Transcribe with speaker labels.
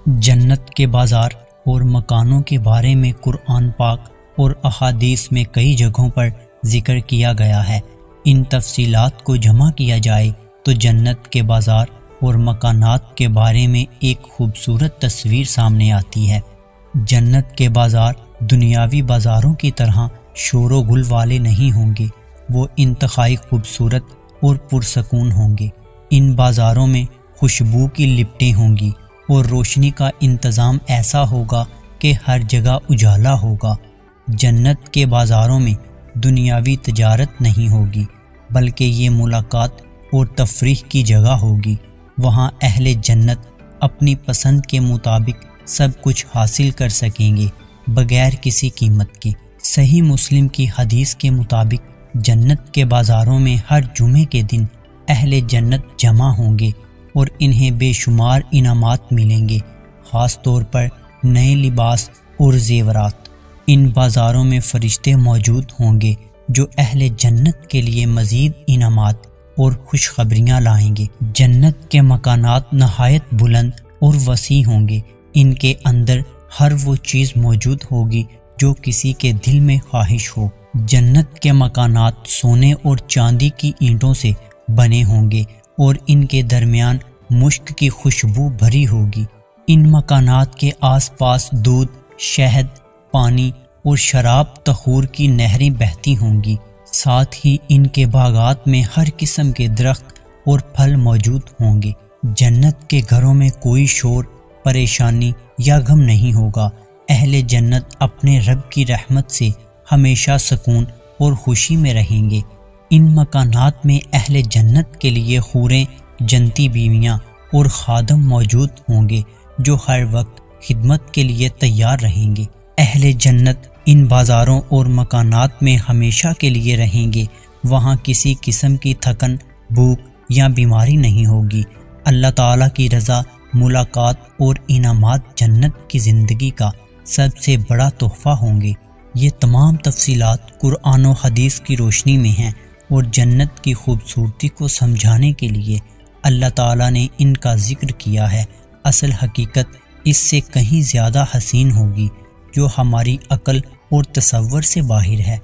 Speaker 1: جنت کے بازار اور مکانوں کے بارے میں قرآن پاک اور احادیث میں کئی جگہوں پر ذکر کیا گیا ہے۔ ان تفصیلات کو جمع کیا جائے تو جنت کے بازار اور مکانات کے بارے میں ایک خوبصورت تصویر سامنے آتی ہے۔ جنت کے بازار دنیاوی بازاروں کی طرح شور و گل والے نہیں ہوں گے، وہ انتہائی خوبصورت اور پرسکون ہوں گے۔ ان بازاروں میں خوشبو کی لپٹیں ہوں گی اور روشنی کا انتظام ایسا ہوگا کہ ہر جگہ اجالا ہوگا۔ جنت کے بازاروں میں دنیاوی تجارت نہیں ہوگی، بلکہ یہ ملاقات اور تفریح کی جگہ ہوگی۔ وہاں اہل جنت اپنی پسند کے مطابق سب کچھ حاصل کر سکیں گے بغیر کسی قیمت کے۔ صحیح مسلم کی حدیث کے مطابق جنت کے بازاروں میں ہر جمعے کے دن اہل جنت جمع ہوں گے اور انہیں بے شمار انعامات ملیں گے، خاص طور پر نئے لباس اور زیورات۔ ان بازاروں میں فرشتے موجود ہوں گے جو اہل جنت کے لیے مزید انعامات اور خوشخبریاں لائیں گے۔ جنت کے مکانات نہایت بلند اور وسیع ہوں گے۔ ان کے اندر ہر وہ چیز موجود ہوگی جو کسی کے دل میں خواہش ہو۔ جنت کے مکانات سونے اور چاندی کی اینٹوں سے بنے ہوں گے اور ان کے درمیان مشک کی خوشبو بھری ہوگی۔ ان مکانات کے آس پاس دودھ، شہد، پانی اور شراب طہور کی نہریں بہتی ہوں گی۔ ساتھ ہی ان کے باغات میں ہر قسم کے درخت اور پھل موجود ہوں گے۔ جنت کے گھروں میں کوئی شور، پریشانی یا غم نہیں ہوگا۔ اہل جنت اپنے رب کی رحمت سے ہمیشہ سکون اور خوشی میں رہیں گے۔ ان مکانات میں اہل جنت کے لیے حوریں، جنتی بیویاں اور خادم موجود ہوں گے جو ہر وقت خدمت کے لیے تیار رہیں گے۔ اہل جنت ان بازاروں اور مکانات میں ہمیشہ کے لیے رہیں گے۔ وہاں کسی قسم کی تھکن، بھوک یا بیماری نہیں ہوگی۔ اللہ تعالیٰ کی رضا، ملاقات اور انعامات جنت کی زندگی کا سب سے بڑا تحفہ ہوں گے۔ یہ تمام تفصیلات قرآن و حدیث کی روشنی میں ہیں اور جنت کی خوبصورتی کو سمجھانے کے لیے اللہ تعالیٰ نے ان کا ذکر کیا ہے۔ اصل حقیقت اس سے کہیں زیادہ حسین ہوگی جو ہماری عقل اور تصور سے باہر ہے۔